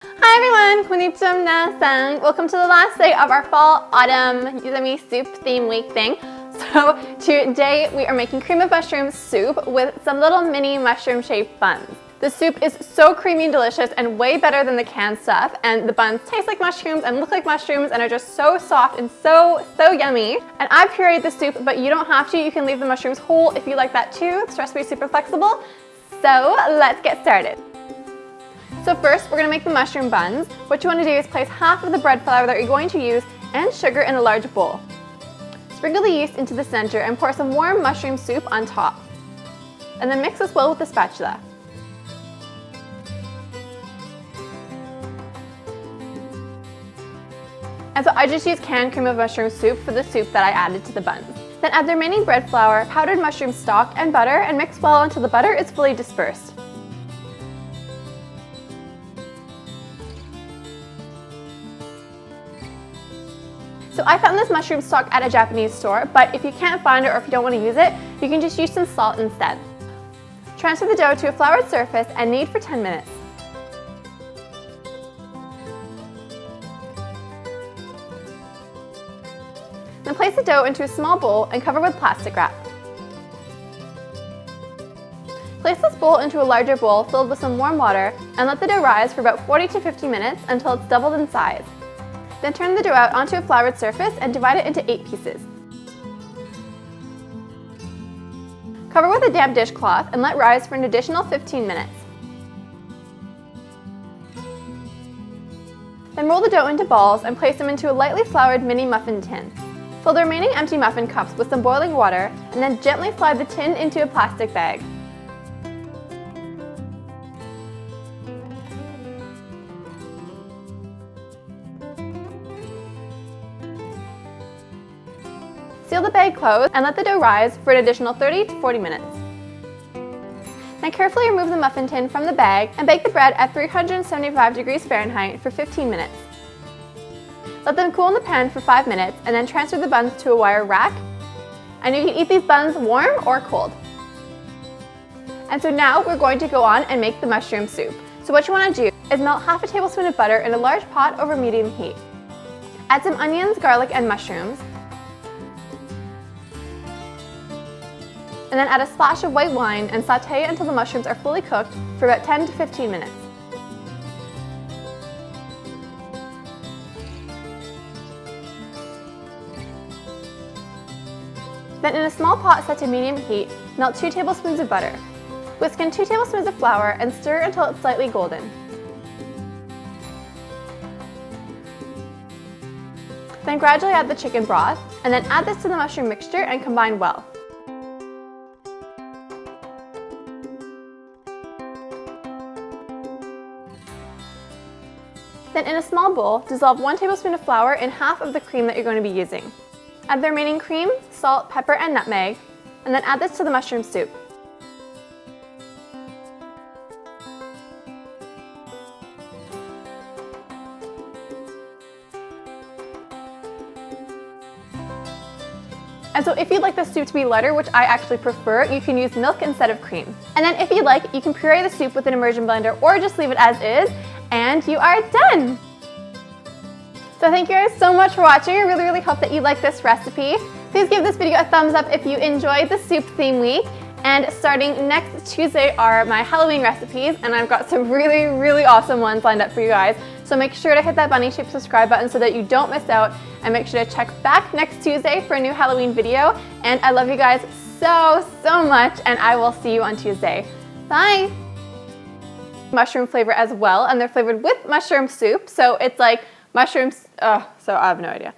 Hi everyone, konnichiwa minasan. Welcome to the last day of our fall-autumn yuzami soup theme week thing. So today we are making cream of mushroom soup with some little mini mushroom-shaped buns. The soup is so creamy and delicious and way better than the canned stuff, and the buns taste like mushrooms and look like mushrooms and are just so soft and so yummy. And I've pureed the soup, but you don't have to. You can leave the mushrooms whole if you like that too. This recipe is super flexible. So let's get started. So first, we're going to make the mushroom buns. What you want to do is place half of the bread flour that you're going to use and sugar in a large bowl. Sprinkle the yeast into the center and pour some warm mushroom soup on top. And then mix this well with the spatula. And so I just used canned cream of mushroom soup for the soup that I added to the buns. Then add the remaining bread flour, powdered mushroom stock, and butter, and mix well until the butter is fully dispersed. So I found this mushroom stock at a Japanese store, but if you can't find it or if you don't want to use it, you can just use some salt instead. Transfer the dough to a floured surface and knead for 10 minutes. Then place the dough into a small bowl and cover with plastic wrap. Place this bowl into a larger bowl filled with some warm water and let the dough rise for about 40 to 50 minutes until it's doubled in size. Then turn the dough out onto a floured surface and divide it into 8 pieces. Cover with a damp dishcloth and let rise for an additional 15 minutes. Then roll the dough into balls and place them into a lightly floured mini muffin tin. Fill the remaining empty muffin cups with some boiling water and then gently slide the tin into a plastic bag. Seal the bag closed and let the dough rise for an additional 30 to 40 minutes. Then carefully remove the muffin tin from the bag and bake the bread at 375 degrees Fahrenheit for 15 minutes. Let them cool in the pan for 5 minutes and then transfer the buns to a wire rack. And you can eat these buns warm or cold. And so now we're going to go on and make the mushroom soup. So what you want to do is melt half a tablespoon of butter in a large pot over medium heat. Add some onions, garlic, and mushrooms. And then add a splash of white wine and sauté until the mushrooms are fully cooked for about 10 to 15 minutes. Then in a small pot set to medium heat, melt 2 tablespoons of butter. Whisk in 2 tablespoons of flour and stir until it's slightly golden. Then gradually add the chicken broth, and then add this to the mushroom mixture and combine well. Then in a small bowl, dissolve 1 tablespoon of flour in half of the cream that you're going to be using. Add the remaining cream, salt, pepper, and nutmeg, and then add this to the mushroom soup. And so if you'd like the soup to be lighter, which I actually prefer, you can use milk instead of cream. And then if you'd like, you can puree the soup with an immersion blender or just leave it as is, and you are done! So thank you guys so much for watching. I really hope that you like this recipe. Please give this video a thumbs up if you enjoyed the soup theme week. And starting next Tuesday are my Halloween recipes, and I've got some really awesome ones lined up for you guys. So make sure to hit that bunny-shaped subscribe button so that you don't miss out, and make sure to check back next Tuesday for a new Halloween video. And I love you guys so much, and I will see you on Tuesday. Bye! Mushroom flavor as well, and they're flavored with mushroom soup, so it's like mushrooms, so I have no idea.